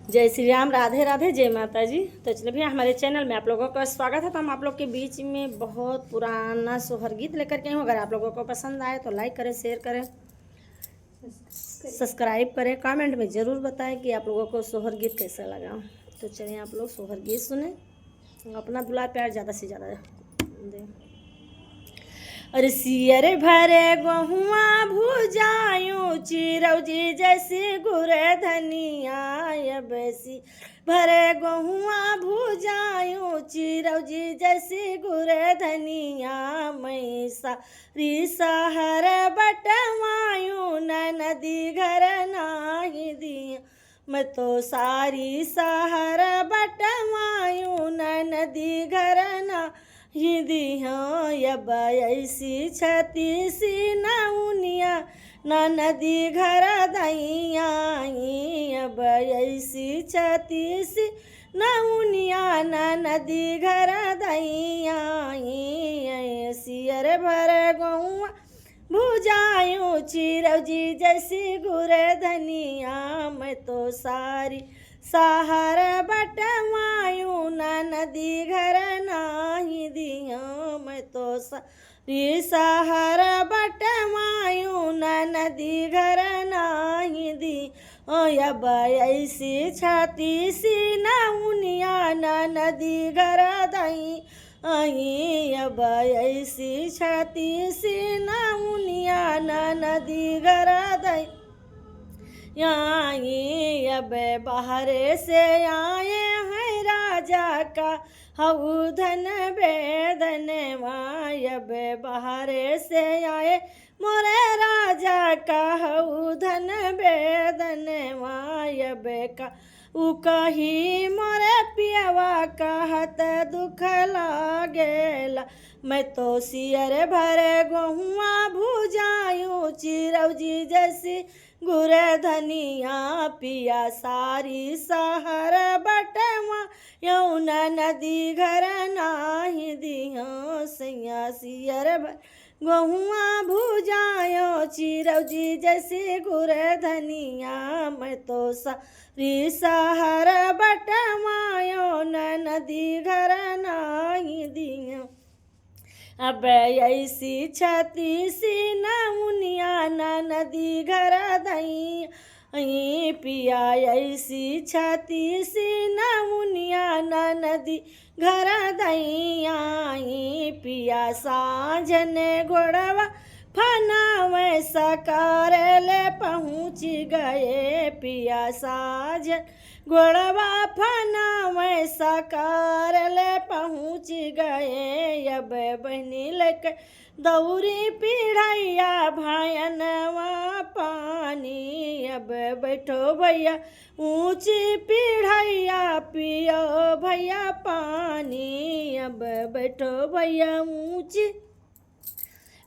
जय श्री राम, राधे राधे, जय माता जी। तो चलिए भैया, हमारे चैनल में आप लोगों का स्वागत है। तो हम आप लोग के बीच में बहुत पुराना सोहर गीत लेकर के आए हूँ। अगर आप लोगों को पसंद आए तो लाइक करें, शेयर करें, सब्सक्राइब करें, कमेंट में ज़रूर बताएं कि आप लोगों को सोहर गीत कैसा लगा। तो चलिए आप लोग सोहर गीत सुने, अपना दुलार प्यार ज़्यादा से ज़्यादा दें। अरे सियर भरे गहुआ भुजायूं चिरौजी जैसी गुर धनिया बैसी भरे गहुआ भुजायूं चिरौजी जैसी गुर धनिया मैसा रिसहर बटवायूं नदी घर नाही दिया मैं तो सारी सहर बटवायूं नदी घर ना यबा ऐसी छतीसी नौनिया नदी घर दैया अब ऐसी छतीसी नौनिया नदी घर दैया सियर भर गौआ भुजायूं चिरौजी जैसी गुर धनिया मैं तो सारी सहर बटवायूं नदी घर नाही दिया मैं तो सारी सहर बटवायूं नदी घर नाही दी अब ऐसी छतीसी नौनिया नदी घर दई अब ऐसी छतीसी नौनिया नदी घर दई अब बाहर से आए हैं राजा का हऊधन बेदन अब बाहर से आए मोरे राजा का हऊधन बेदन अब का उ कही मोरे पियवा कहत दुख लागेला मैं तो सियर भरे गहुआ भुजायूं चिरौजी जैसी गुर धनिया पिया सारी सहर बटवा यौन नदी घर नाही दिया सैया सियर भर गहुआ भुजायो चिरौजी जैसी गुर धनिया मैं तो सारी सहर बटवा नदी घर नाही दिया अब ऐसी छतीसी नौनिया नदी घर दई पिया ऐसी छतीसी नौनिया नदी घर दैया पिया साजन घोड़वा फनावे सकार ले पहुँच गए पिया साजन घोड़वा फनावे सकार ले पहुँच गए अब बहनी लेकर दौरी पीढ़ैया भायनवा पानी अब बैठो भैया ऊंची पीढ़ैया पियो भैया पानी अब बैठो भैया ऊंची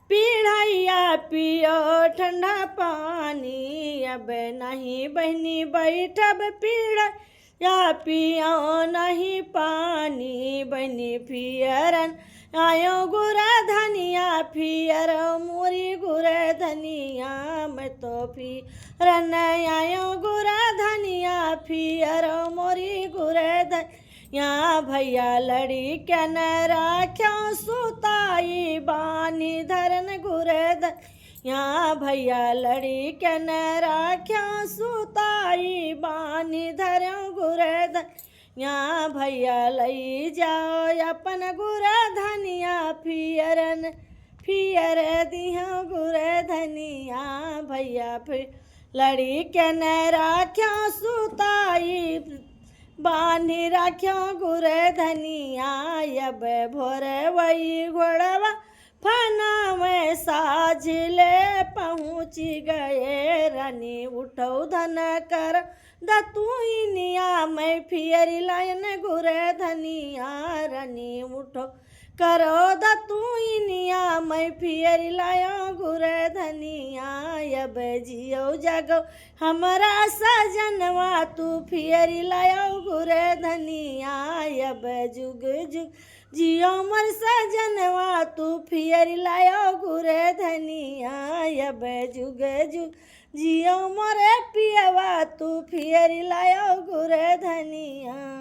पीढ़ैया पियो ठंडा पानी अब नहीं बहनी बैठब पीढ़ैया पियो नहीं पानी बहनी फियरन आयो गुर धनिया फियर मोरी गुर धनिया मैं तो फिरन आयो गुर धनिया फियर मोरी गुर धनिया भैया लड़ी के न राख्यो सुताई बानी धरन गुर धनिया भैया लड़ी के न राख्यो सुताई बानी धर्यो गुर धनिया भैया लई जाओ अपन गुर धनिया फियरन फियर दिया गुर धनिया भैया फिर लड़ी के न राख्यो सुताई बानी राख्यो गुर धनिया अब भोर वही घोड़वा फना में साझ ले पहुँच गए रानी उठो धन कर दतुइनिया मैं फियरी लायन गुर धनिया रानी उठो करो दतुइनिया मैं फियरी लायो गुर धनिया अब जियो जागो हमारा सजनवा तू फियरी लायो गुर धनिया अब जुग जुग जियो मर सजनवा तू फियरी लायो गुर धनिया अब जुग जुग जियो मोरे पियवा तू फिर लायो गुरे धनिया